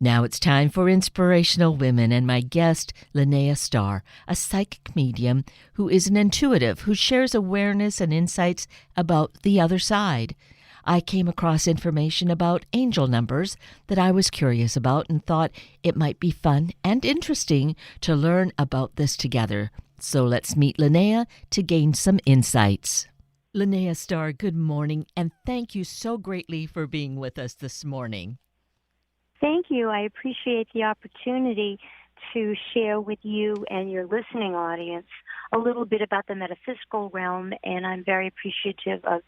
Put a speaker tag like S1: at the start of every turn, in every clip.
S1: Now it's time for Inspirational Women and my guest, Linnea Star, a psychic medium who is an intuitive who shares awareness and insights about the other side. I came across information about angel numbers that I was curious about and thought it might be fun and interesting to learn about this together. So let's meet Linnea to gain some insights. Linnea Star, good morning, and thank you so greatly for being with us this morning.
S2: Thank you. I appreciate the opportunity to share with you and your listening audience a little bit about the metaphysical realm, and I'm very appreciative of,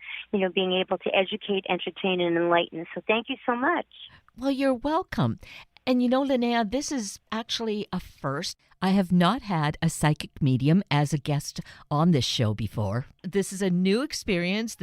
S2: being able to educate, entertain, and enlighten. So thank you so much.
S1: Well, you're welcome. And Linnea, this is actually a first. I have not had a psychic medium as a guest on this show before. This is a new experience.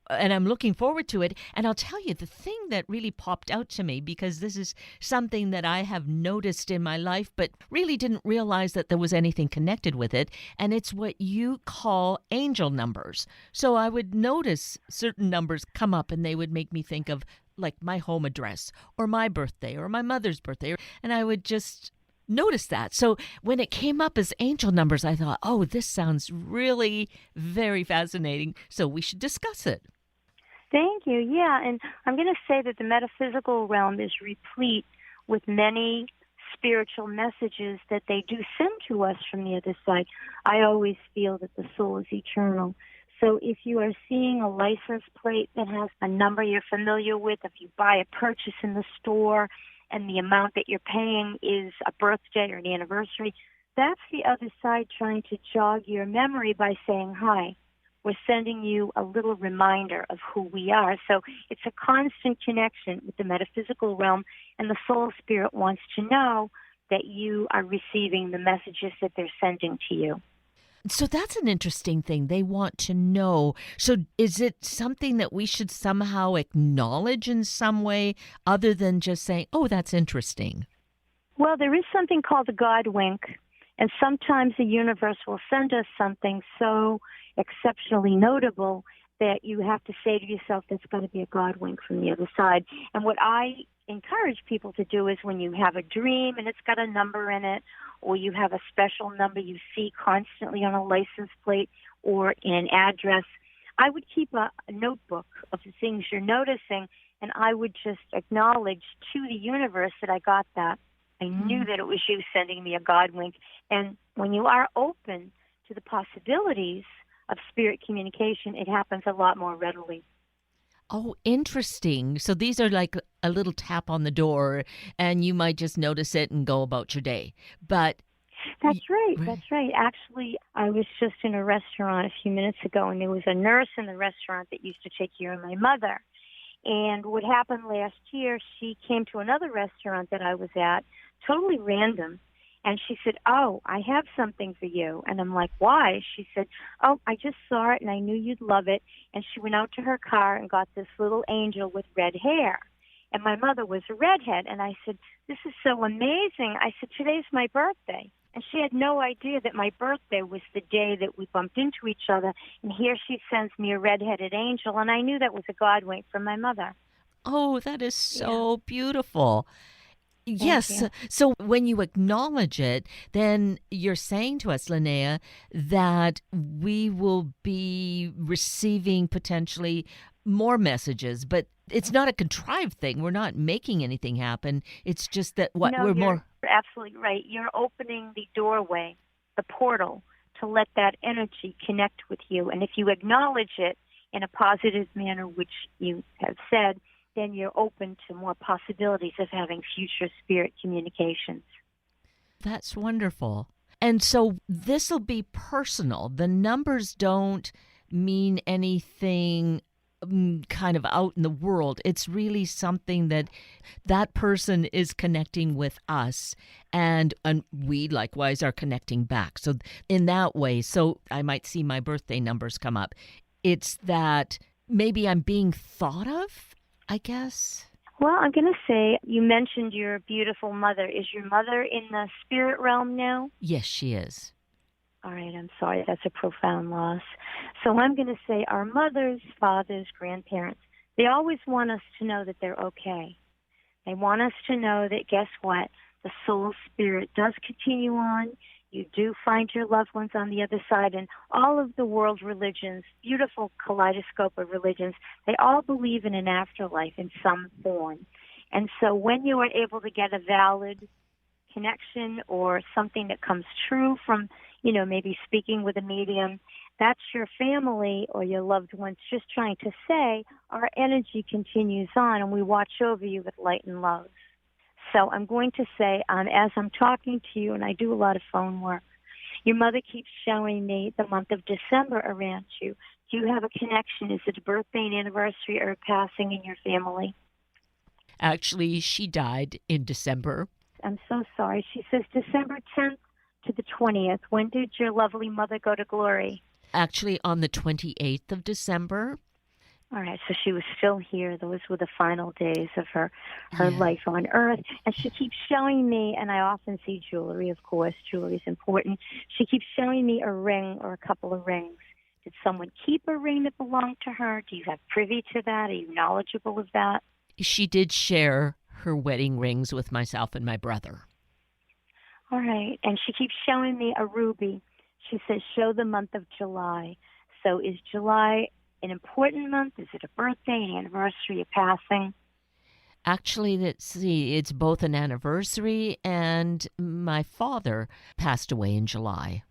S1: And I'm looking forward to it. And I'll tell you, the thing that really popped out to me, because this is something that I have noticed in my life, but really didn't realize that there was anything connected with it. And it's what you call angel numbers. So I would notice certain numbers come up and they would make me think of like my home address or my birthday or my mother's birthday. And I would just notice that. So when it came up as angel numbers, I thought, oh, this sounds really very fascinating. So we should discuss it.
S2: Thank you. Yeah, and I'm going to say that the metaphysical realm is replete with many spiritual messages that they do send to us from the other side. I always feel that the soul is eternal. So if you are seeing a license plate that has a number you're familiar with, if you buy a purchase in the store and the amount that you're paying is a birthday or an anniversary, that's the other side trying to jog your memory by saying, hi, we're sending you a little reminder of who we are. So it's a constant connection with the metaphysical realm, and the soul spirit wants to know that you are receiving the messages that they're sending to you.
S1: So that's an interesting thing. They want to know. So is it something that we should somehow acknowledge in some way other than just saying, oh, that's interesting?
S2: Well, there is something called the God wink, and sometimes the universe will send us something so exceptionally notable that you have to say to yourself, there's got to be a God wink from the other side. And what I encourage people to do is when you have a dream and it's got a number in it, or you have a special number you see constantly on a license plate or in an address, I would keep a notebook of the things you're noticing, and I would just acknowledge to the universe that I got that. I knew that it was you sending me a God wink. And when you are open to the possibilities of spirit communication, it happens a lot more readily.
S1: Oh, interesting. So these are like a little tap on the door, and you might just notice it and go about your day. But
S2: That's right. That's right. Actually, I was just in a restaurant a few minutes ago, and there was a nurse in the restaurant that used to take care of my mother. And what happened last year, she came to another restaurant that I was at, totally random. And she said, oh, I have something for you. And I'm like, why? She said, oh, I just saw it and I knew you'd love it. And she went out to her car and got this little angel with red hair. And my mother was a redhead. And I said, this is so amazing. I said, today's my birthday. And she had no idea that my birthday was the day that we bumped into each other. And here she sends me a redheaded angel. And I knew that was a God wink from my mother.
S1: oh, that is so beautiful.
S2: Thank
S1: Yes.
S2: you.
S1: So when you acknowledge it, then you're saying to us, Linnea, that we will be receiving potentially more messages, but it's not a contrived thing. We're not making anything happen. It's just that
S2: No,
S1: we're
S2: you're
S1: more.
S2: absolutely right. You're opening the doorway, the portal, to let that energy connect with you. And if you acknowledge it in a positive manner, which you have said, then you're open to more possibilities of having future spirit communications.
S1: That's wonderful. And so this will be personal. The numbers don't mean anything kind of out in the world. It's really something that person is connecting with us, and we likewise are connecting back. So in that way, so I might see my birthday numbers come up. It's that maybe I'm being thought of, I guess.
S2: Well, I'm going to say, you mentioned your beautiful mother. Is your mother in the spirit realm now?
S1: Yes, she is.
S2: All right, I'm sorry. That's a profound loss. So I'm going to say our mothers, fathers, grandparents, they always want us to know that they're okay. They want us to know that, guess what? The soul spirit does continue on. You do find your loved ones on the other side. And all of the world religions, beautiful kaleidoscope of religions, they all believe in an afterlife in some form. And so when you are able to get a valid connection or something that comes true from, maybe speaking with a medium, that's your family or your loved ones just trying to say, our energy continues on and we watch over you with light and love. So I'm going to say, as I'm talking to you, and I do a lot of phone work, your mother keeps showing me the month of December around you. Do you have a connection? Is it a birthday, an anniversary, or a passing in your family?
S1: Actually, she died in December.
S2: I'm so sorry. She says December 10th to the 20th. When did your lovely mother go to glory?
S1: Actually, on the 28th of December.
S2: All right, so she was still here. Those were the final days of her
S1: Yeah.
S2: life on Earth. And she keeps showing me, and I often see jewelry, of course. Jewelry is important. She keeps showing me a ring or a couple of rings. Did someone keep a ring that belonged to her? Do you have privy to that? Are you knowledgeable of that?
S1: She did share her wedding rings with myself and my brother.
S2: All right, and she keeps showing me a ruby. She says, show the month of July. So is July an important month? Is it a birthday, an anniversary, a passing?
S1: Actually, let's see, it's both an anniversary and my father passed away in July.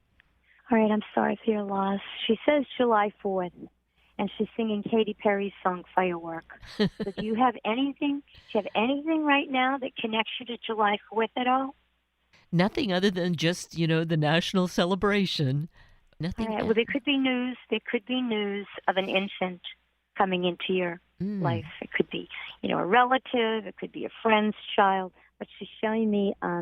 S2: All right, I'm sorry for your loss. She says July 4th, and she's singing Katy Perry's song Firework. So do you have anything? Do you have anything right now that connects you to July 4th at all?
S1: Nothing other than just, the national celebration. Nothing.
S2: All right, well, there could be news. There could be news of an infant coming into your life. It could be, a relative. It could be a friend's child. But she's showing me a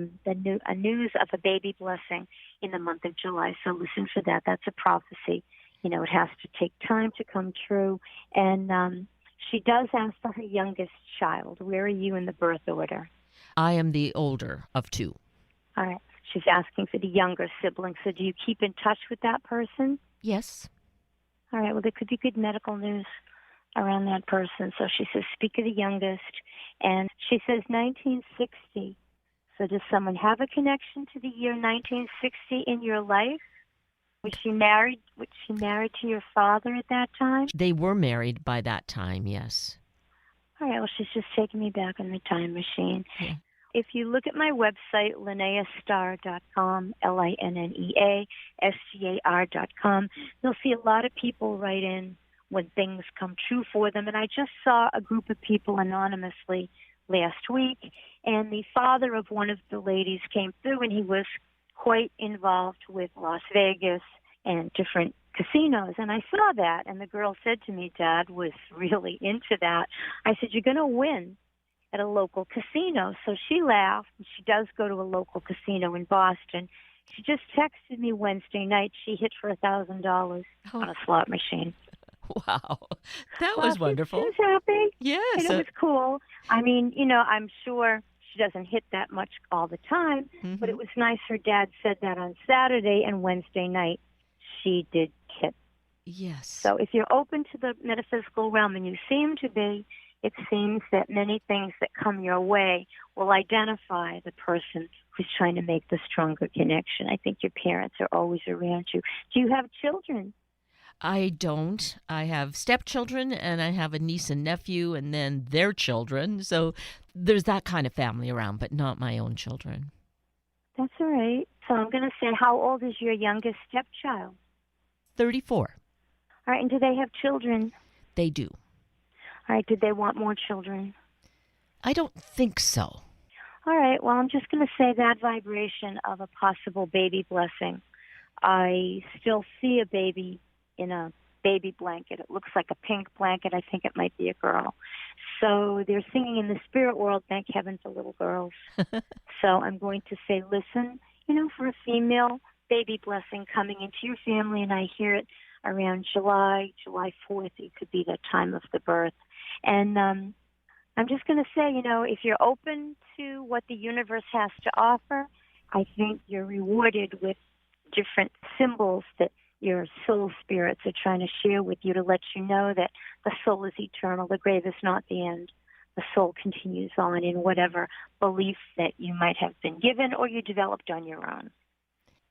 S2: news of a baby blessing in the month of July. So listen for that. That's a prophecy. It has to take time to come true. And she does ask for her youngest child. Where are you in the birth order?
S1: I am the older of two.
S2: All right. She's asking for the younger sibling. So do you keep in touch with that person?
S1: Yes.
S2: All right. Well, there could be good medical news around that person. So she says, speak of the youngest. And she says 1960. So does someone have a connection to the year 1960 in your life? Was she married? Was she married to your father at that time?
S1: They were married by that time, yes.
S2: All right. Well, she's just taking me back in the time machine.
S1: Yeah.
S2: If you look at my website, LinneaStar.com, LINNEASTAR.com, you'll see a lot of people write in when things come true for them. And I just saw a group of people anonymously last week, and the father of one of the ladies came through, and he was quite involved with Las Vegas and different casinos. And I saw that, and the girl said to me, Dad was really into that. I said, you're going to win at a local casino. So she laughed, and she does go to a local casino in Boston. She just texted me Wednesday night. She hit for $1,000 on a slot machine.
S1: Wow. That was wonderful.
S2: She was happy.
S1: Yes.
S2: And it was cool. I mean, I'm sure she doesn't hit that much all the time, but it was nice her dad said that on Saturday, and Wednesday night she did hit.
S1: Yes.
S2: So if you're open to the metaphysical realm, and you seem to be, it seems that many things that come your way will identify the person who's trying to make the stronger connection. I think your parents are always around you. Do you have children?
S1: I don't. I have stepchildren, and I have a niece and nephew, and then their children. So there's that kind of family around, but not my own children.
S2: That's all right. So I'm going to say, how old is your youngest stepchild?
S1: 34.
S2: All right, and do they have children?
S1: They do.
S2: All right, did they want more children?
S1: I don't think so.
S2: All right, well, I'm just going to say that vibration of a possible baby blessing. I still see a baby in a baby blanket. It looks like a pink blanket. I think it might be a girl. So they're singing in the spirit world, thank heaven for little girls. So I'm going to say, listen, for a female baby blessing coming into your family, and I hear it around July 4th. It could be the time of the birth. And I'm just going to say, if you're open to what the universe has to offer, I think you're rewarded with different symbols that your soul spirits are trying to share with you to let you know that the soul is eternal. The grave is not the end. the soul continues on in whatever belief that you might have been given or you developed on your own.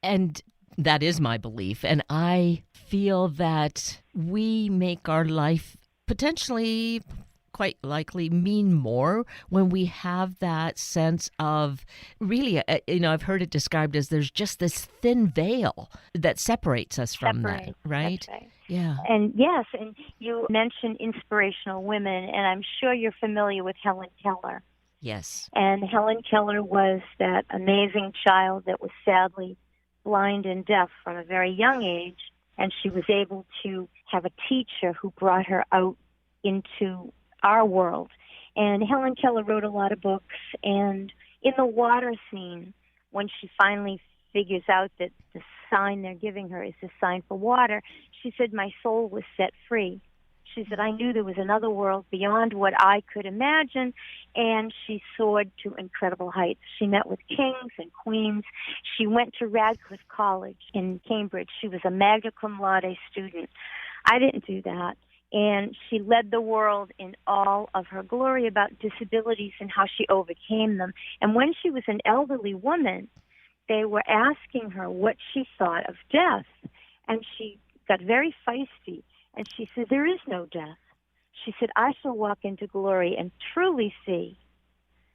S1: And that is my belief. And I feel that we make our life potentially, quite likely, mean more when we have that sense of really, I've heard it described as there's just this thin veil that separates us from that, right?
S2: That's right.
S1: Yeah.
S2: And yes, and you mentioned inspirational women, and I'm sure you're familiar with Helen Keller.
S1: Yes.
S2: And Helen Keller was that amazing child that was sadly blind and deaf from a very young age, and she was able to have a teacher who brought her out into our world. And Helen Keller wrote a lot of books, and in the water scene, when she finally figures out that the sign they're giving her is a sign for water, she said, my soul was set free. She said, I knew there was another world beyond what I could imagine, and she soared to incredible heights. She met with kings and queens. She went to Radcliffe College in Cambridge. She was a magna cum laude student. I didn't do that. And she led the world in all of her glory about disabilities and how she overcame them. And when she was an elderly woman, they were asking her what she thought of death. And she got very feisty. And she said, there is no death. She said, I shall walk into glory and truly see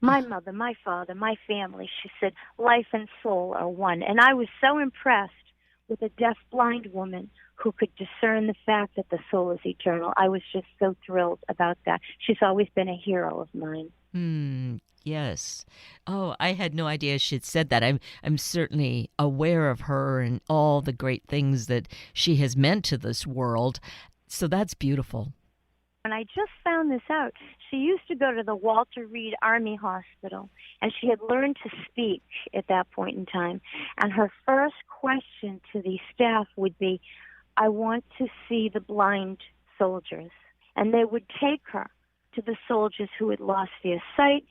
S2: my mother, my father, my family. She said, life and soul are one. And I was so impressed with a deaf-blind woman who could discern the fact that the soul is eternal. I was just so thrilled about that. She's always been a hero of mine.
S1: Yes. Oh, I had no idea she'd said that. I'm certainly aware of her and all the great things that she has meant to this world. So that's beautiful.
S2: And I just found this out. She used to go to the Walter Reed Army Hospital, and she had learned to speak at that point in time. And her first question to the staff would be, I want to see the blind soldiers. And they would take her to the soldiers who had lost their sight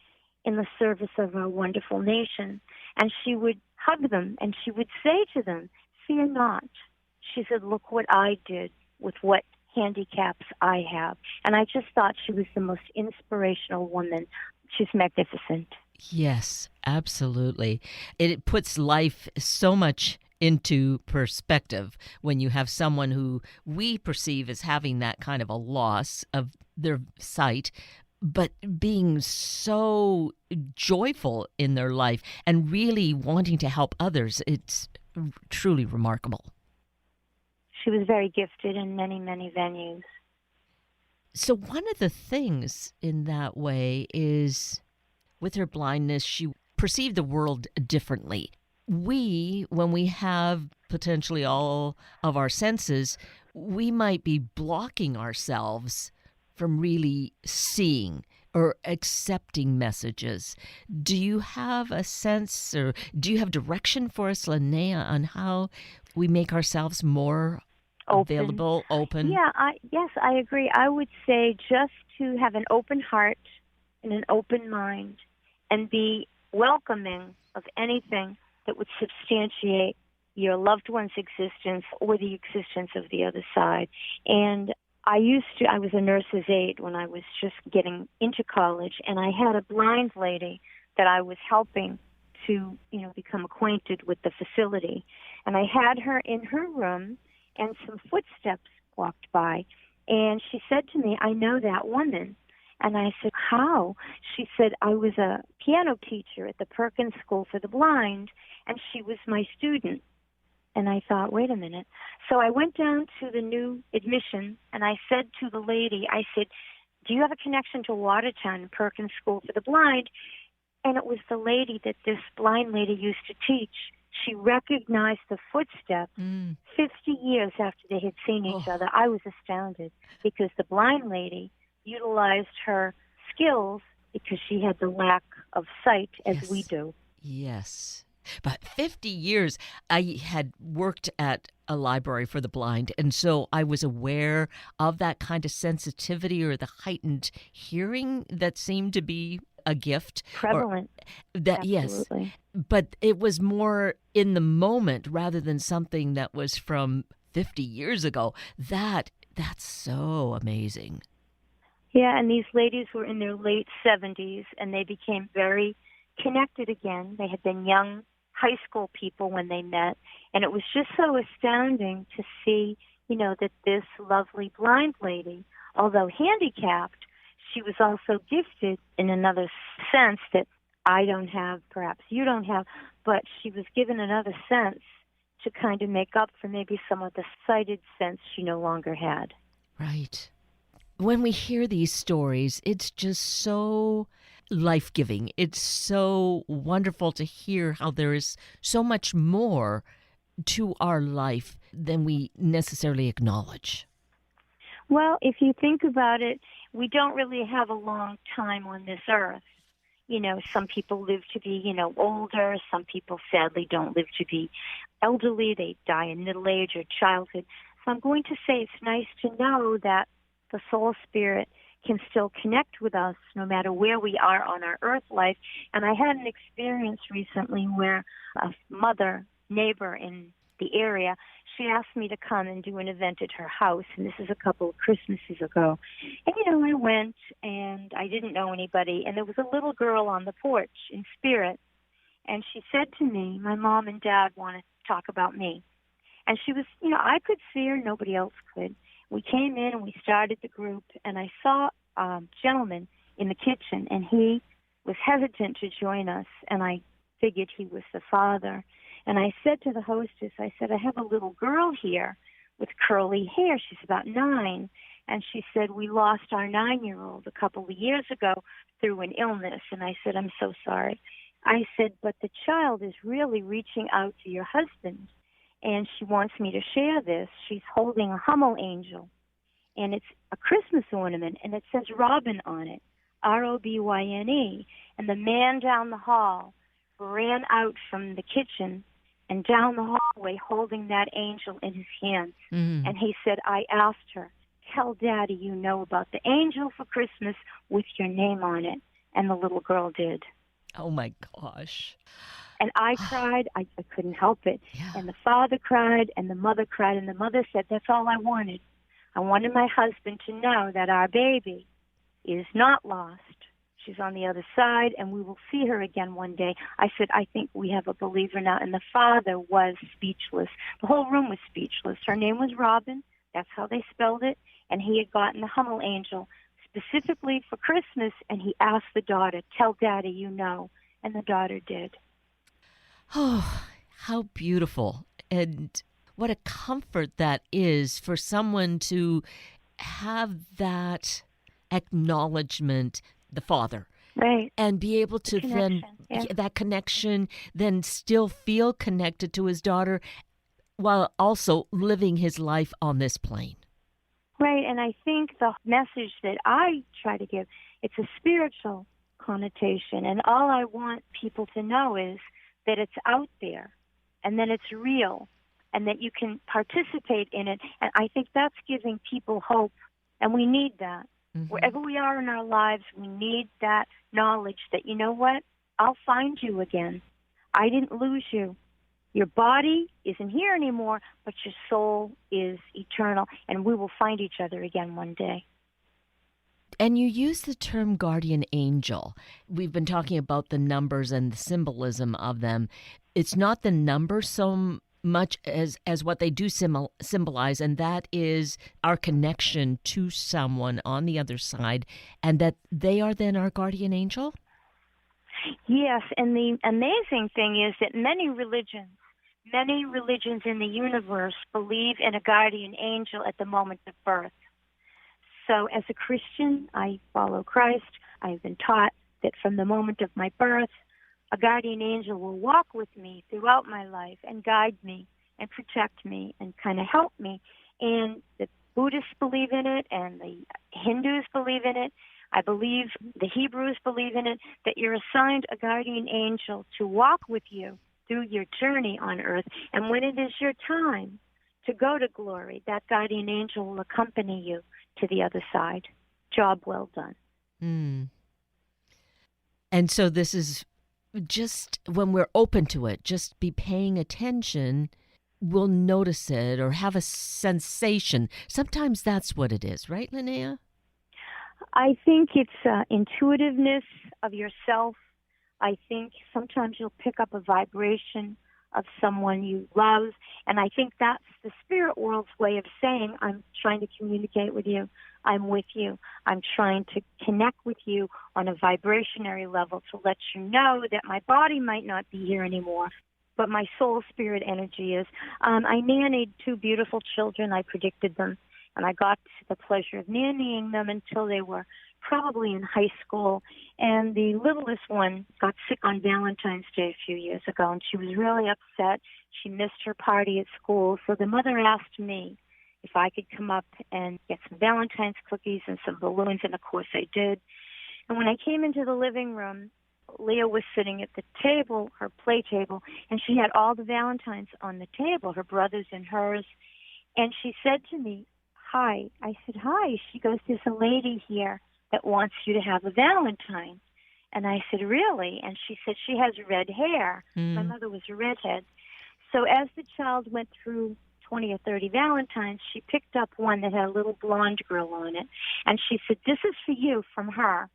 S2: in the service of our wonderful nation. And she would hug them, and she would say to them, fear not. She said, look what I did with what handicaps I have. And I just thought she was the most inspirational woman. She's magnificent.
S1: Yes, absolutely. It puts life so much into perspective when you have someone who we perceive as having that kind of a loss of their sight, but being so joyful in their life and really wanting to help others. It's truly remarkable.
S2: She was very gifted in many, many venues.
S1: So one of the things in that way is with her blindness, she perceived the world differently. We, when we have potentially all of our senses, we might be blocking ourselves from really seeing or accepting messages. Do you have a sense or do you have direction for us, Linnea, on how we make ourselves more available, open?
S2: Yeah, yes, I agree. I would say just to have an open heart and an open mind and be welcoming of anything that would substantiate your loved one's existence or the existence of the other side. And I was a nurse's aide when I was just getting into college, and I had a blind lady that I was helping to, become acquainted with the facility. And I had her in her room, and some footsteps walked by, and she said to me, I know that woman. And I said, how? She said, I was a piano teacher at the Perkins School for the Blind, and she was my student. And I thought, wait a minute. So I went down to the new admission, and I said to the lady, I said, do you have a connection to Watertown, Perkins School for the Blind? And it was the lady that this blind lady used to teach. She recognized the footsteps 50 years after they had seen each other. I was astounded because the blind lady utilized her skills because she had the lack of sight as we do.
S1: Yes. But 50 years, I had worked at a library for the blind, and so I was aware of that kind of sensitivity or the heightened hearing that seemed to be a gift.
S2: Prevalent. Absolutely.
S1: Yes. But it was more in the moment rather than something that was from 50 years ago. That's so amazing.
S2: Yeah, and these ladies were in their late 70s, and they became very connected again. They had been young high school people when they met, and it was just so astounding to see, that this lovely blind lady, although handicapped, she was also gifted in another sense that I don't have, perhaps you don't have, but she was given another sense to kind of make up for maybe some of the sighted sense she no longer had.
S1: Right. When we hear these stories, it's just so life-giving. It's so wonderful to hear how there is so much more to our life than we necessarily acknowledge.
S2: Well, if you think about it, we don't really have a long time on this earth. Some people live to be, older. Some people sadly don't live to be elderly. They die in middle age or childhood. So I'm going to say it's nice to know that the soul spirit can still connect with us no matter where we are on our earth life. And I had an experience recently where a mother, neighbor in the area, she asked me to come and do an event at her house, and this is a couple of Christmases ago. And, I went, and I didn't know anybody, and there was a little girl on the porch in spirit, and she said to me, my mom and dad want to talk about me. And she was, I could see her, nobody else could. We came in, and we started the group, and I saw a gentleman in the kitchen, and he was hesitant to join us, and I figured he was the father. And I said to the hostess, I said, I have a little girl here with curly hair. She's about 9. And she said, we lost our 9-year-old a couple of years ago through an illness. And I said, I'm so sorry. I said, but the child is really reaching out to your husband, and she wants me to share this. She's holding a Hummel angel, and it's a Christmas ornament, and it says Robin on it, Robyne. And the man down the hall ran out from the kitchen and down the hallway holding that angel in his hands.
S1: Mm.
S2: And he said, I asked her, tell Daddy you know about the angel for Christmas with your name on it. And the little girl did.
S1: Oh, my gosh.
S2: And I cried. I couldn't help it.
S1: Yeah.
S2: And the father cried, and the mother cried, and the mother said, that's all I wanted. I wanted my husband to know that our baby is not lost. She's on the other side, and we will see her again one day. I said, I think we have a believer now. And the father was speechless. The whole room was speechless. Her name was Robin. That's how they spelled it. And he had gotten the Hummel angel specifically for Christmas, and he asked the daughter, tell Daddy you know. And the daughter did.
S1: Oh, how beautiful. And what a comfort that is for someone to have that acknowledgement, the father,
S2: right,
S1: and be able to then, that connection, then still feel connected to his daughter while also living his life on this plane.
S2: Right, and I think the message that I try to give, it's a spiritual connotation, and all I want people to know is that it's out there, and that it's real, and that you can participate in it, and I think that's giving people hope, and we need that. Mm-hmm. Wherever we are in our lives, we need that knowledge that, you know what, I'll find you again. I didn't lose you. Your body isn't here anymore, but your soul is eternal, and we will find each other again one day.
S1: And you use the term guardian angel. We've been talking about the numbers and the symbolism of them. It's not the number so much as what they do symbolize, and that is our connection to someone on the other side, and that they are then our guardian angel?
S2: Yes, and the amazing thing is that many religions in the universe believe in a guardian angel at the moment of birth. So as a Christian, I follow Christ. I've been taught that from the moment of my birth, a guardian angel will walk with me throughout my life and guide me and protect me and kind of help me. And the Buddhists believe in it, and the Hindus believe in it. I believe the Hebrews believe in it, that you're assigned a guardian angel to walk with you through your journey on earth. And when it is your time to go to glory, that guardian angel will accompany you to the other side. Job well done.
S1: Mm. And so this is just when we're open to it, just be paying attention, we'll notice it or have a sensation. Sometimes that's what it is, right, Linnea?
S2: I think it's intuitiveness of yourself. I think sometimes you'll pick up a vibration of someone you love, and I think that's the spirit world's way of saying, I'm trying to communicate with you. I'm with you. I'm trying to connect with you on a vibrationary level to let you know that my body might not be here anymore, but my soul spirit energy is. I nannied two beautiful children. I predicted them, and I got the pleasure of nannying them until they were probably in high school. And the littlest one got sick on Valentine's Day a few years ago, and she was really upset. She missed her party at school, so the mother asked me if I could come up and get some Valentine's cookies and some balloons, and of course I did. And when I came into the living room, Leah was sitting at the table, her play table, and she had all the Valentines on the table, her brother's and hers. And she said to me, hi. I said, hi. She goes, there's a lady here that wants you to have a Valentine. And I said, really? And she said, she has red hair. My mother was a redhead. So as the child went through 20 or 30 Valentines, she picked up one that had a little blonde girl on it. And she said, this is for you from her.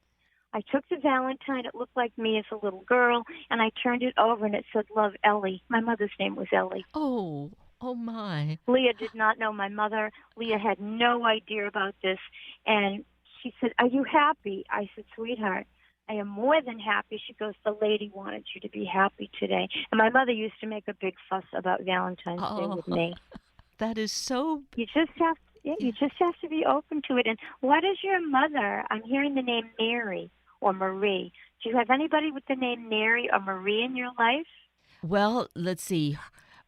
S2: I took the Valentine. It looked like me as a little girl, and I turned it over, and it said, love, Ellie. My mother's name was Ellie.
S1: Oh my.
S2: Leah did not know my mother. Leah had no idea about this. And she said, are you happy? I said, sweetheart, I am more than happy. She goes, the lady wanted you to be happy today. And my mother used to make a big fuss about Valentine's Day with me.
S1: That is so...
S2: You just have you just have to be open to it. And what is your mother? I'm hearing the name Mary or Marie. Do you have anybody with the name Mary or Marie in your life?
S1: Well, let's see.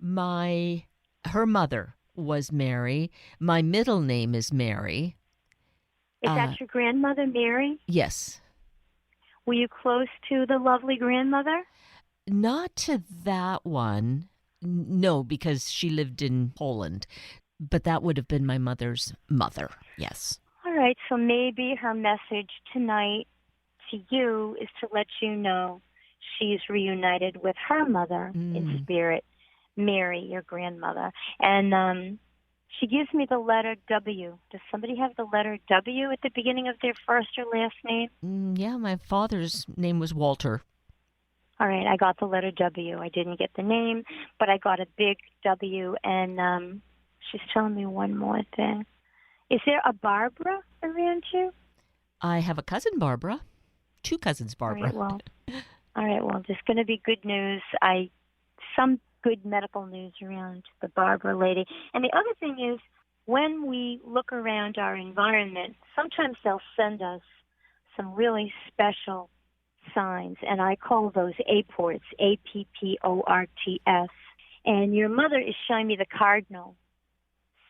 S1: Her mother was Mary. My middle name is Mary.
S2: Is that your grandmother, Mary?
S1: Yes.
S2: Were you close to the lovely grandmother?
S1: Not to that one. No, because she lived in Poland. But that would have been my mother's mother, yes.
S2: All right, so maybe her message tonight to you is to let you know she's reunited with her mother in spirit, Mary, your grandmother. And she gives me the letter W. Does somebody have the letter W at the beginning of their first or last name?
S1: Yeah, my father's name was Walter.
S2: All right, I got the letter W. I didn't get the name, but I got a big W, and she's telling me one more thing. Is there a Barbara around you?
S1: I have a cousin, Barbara. Two cousins, Barbara.
S2: All right, well, there's going to be good news. Some good medical news around the Barbara lady. And the other thing is, when we look around our environment, sometimes they'll send us some really special signs, and I call those apports, A-P-P-O-R-T-S. And your mother is showing me the cardinal.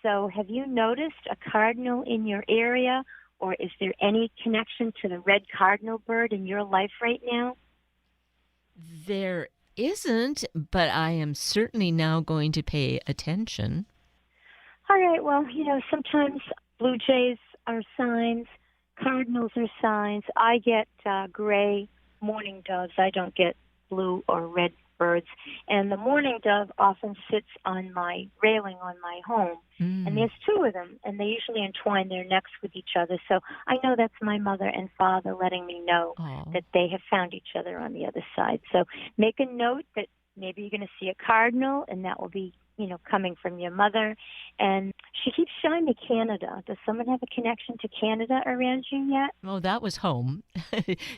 S2: So have you noticed a cardinal in your area, or is there any connection to the red cardinal bird in your life right now?
S1: There isn't, but I am certainly now going to pay attention.
S2: All right, well, sometimes blue jays are signs, cardinals are signs. I get gray mourning doves. I don't get blue or red birds. And the mourning dove often sits on my railing on my home. And there's two of them, and they usually entwine their necks with each other. So I know that's my mother and father letting me know that they have found each other on the other side. So make a note that maybe you're going to see a cardinal, and that will be, coming from your mother. And she keeps showing me Canada. Does someone have a connection to Canada around you yet?
S1: Oh, that was home.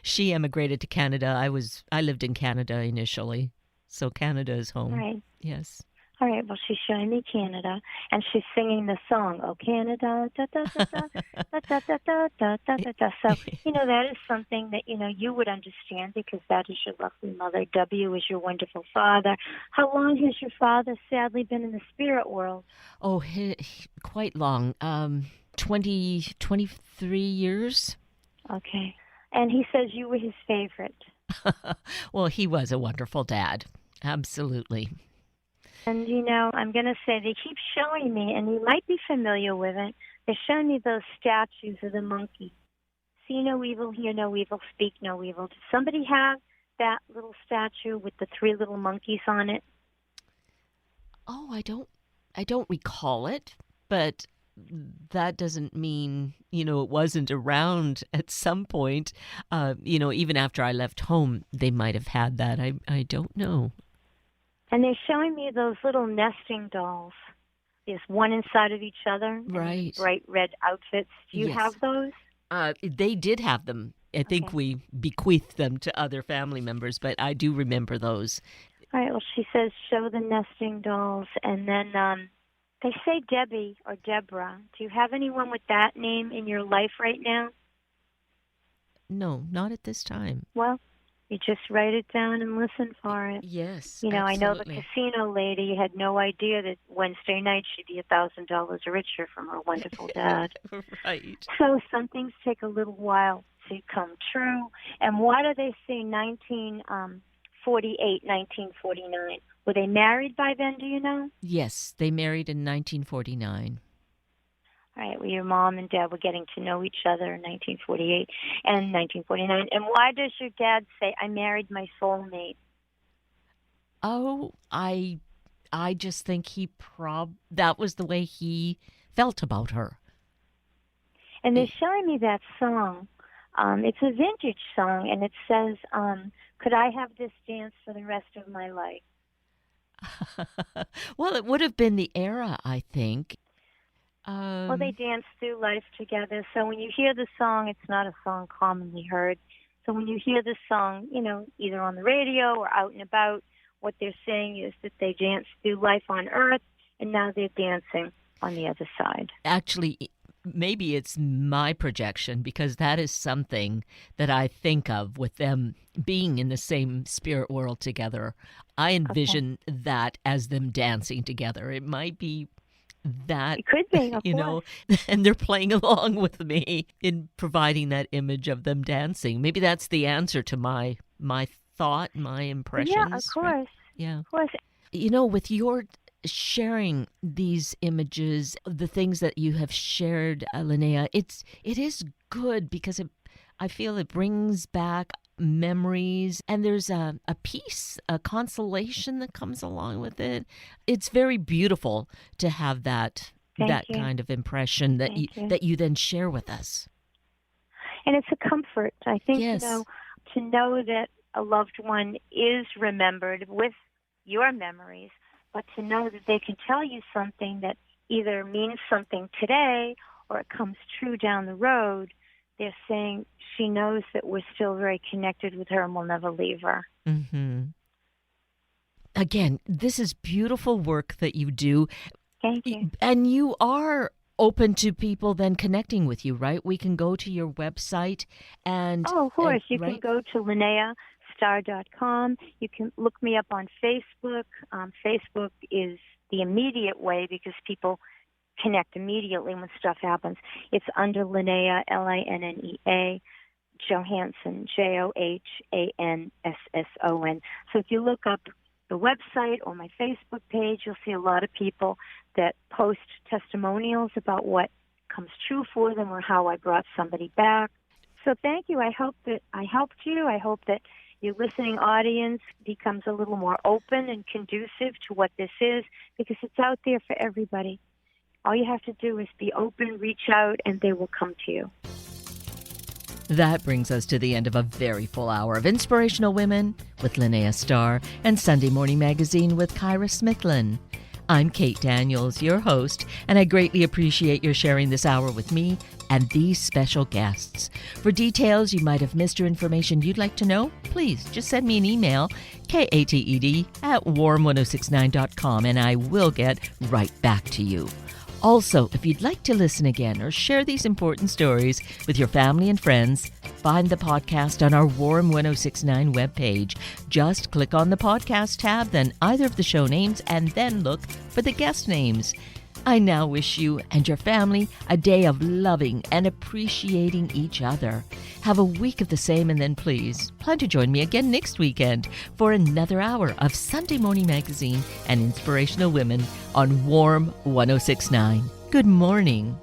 S1: She emigrated to Canada. I lived in Canada initially. So Canada is home.
S2: Right.
S1: Yes.
S2: All right, well, she's showing me Canada, and she's singing the song, "Oh, Canada, da, da, da, da, da, da, da, da, da, da, da, da." So, that is something that, you would understand because that is your lovely mother. W is your wonderful father. How long has your father sadly been in the spirit world?
S1: Oh, quite long. 23 years.
S2: Okay. And he says you were his favorite.
S1: Well, he was a wonderful dad. Absolutely.
S2: And, I'm going to say they keep showing me, and you might be familiar with it, they're showing me those statues of the monkey. See no evil, hear no evil, speak no evil. Does somebody have that little statue with the three little monkeys on it?
S1: Oh, I don't recall it, but that doesn't mean, it wasn't around at some point. Even after I left home, they might have had that. I don't know.
S2: And they're showing me those little nesting dolls. There's one inside of each other.
S1: Right.
S2: And bright red outfits. Do you
S1: Yes.
S2: have those?
S1: They did have them. I think
S2: Okay.
S1: we bequeathed them to other family members, but I do remember those.
S2: All right, well, she says show the nesting dolls. And then they say Debbie or Deborah. Do you have anyone with that name in your life right now?
S1: No, not at this time.
S2: Well, you just write it down and listen for it.
S1: Yes,
S2: I know the
S1: absolutely.
S2: casino lady had no idea that Wednesday night she'd be $1,000 richer from her wonderful dad.
S1: Right.
S2: So some things take a little while to come true. And why do they say 1948, 1949? Were they married by then, do you know?
S1: Yes, they married in 1949.
S2: All right, well, your mom and dad were getting to know each other in 1948 and 1949. And why does your dad say, I married my soulmate?
S1: Oh, I just think that was the way he felt about her.
S2: And they're showing me that song. It's a vintage song, and it says, could I have this dance for the rest of my life?
S1: Well, it would have been the era, I think.
S2: Well, they danced through life together. So when you hear the song, it's not a song commonly heard. So when you hear the song, either on the radio or out and about, what they're saying is that they danced through life on Earth, and now they're dancing on the other side.
S1: Actually, maybe it's my projection, because that is something that I think of with them being in the same spirit world together. I envision that as them dancing together. It might be that,
S2: It could be, of course.
S1: and they're playing along with me in providing that image of them dancing. Maybe that's the answer to my thought, my impressions.
S2: Yeah, of course.
S1: Right? Yeah.
S2: Of course.
S1: With your sharing these images, the things that you have shared, Linnea, it is good because I feel it brings back memories, and there's a peace, a consolation that comes along with it. It's very beautiful to have that
S2: Thank you.
S1: kind of impression that
S2: Thank you.
S1: you then share with us.
S2: And it's a comfort, I think,
S1: Yes.
S2: to know that a loved one is remembered with your memories, but to know that they can tell you something that either means something today or it comes true down the road. They're saying she knows that we're still very connected with her and we'll never leave her.
S1: Mm-hmm. Again, this is beautiful work that you do.
S2: Thank you.
S1: And you are open to people then connecting with you, right? We can go to your website and...
S2: Oh, of course. You
S1: right?
S2: can go to LinneaStar.com. You can look me up on Facebook. Facebook is the immediate way because people connect immediately when stuff happens. It's under Linnea, Linnea, Johansson, Johansson. So if you look up the website or my Facebook page, you'll see a lot of people that post testimonials about what comes true for them or how I brought somebody back. So thank you. I hope that I helped you. I hope that your listening audience becomes a little more open and conducive to what this is, because it's out there for everybody. All you have to do is be open, reach out, and they will come to you.
S1: That brings us to the end of a very full hour of Inspirational Women with Linnea Star and Sunday Morning Magazine with Kyra Smithlin. I'm Kate Daniels, your host, and I greatly appreciate your sharing this hour with me and these special guests. For details you might have missed or information you'd like to know, please just send me an email, kated@warm1069.com, and I will get right back to you. Also, if you'd like to listen again or share these important stories with your family and friends, find the podcast on our Warm 1069 webpage. Just click on the podcast tab, then either of the show names, and then look for the guest names. I now wish you and your family a day of loving and appreciating each other. Have a week of the same, and then please plan to join me again next weekend for another hour of Sunday Morning Magazine and Inspirational Women on Warm 1069. Good morning.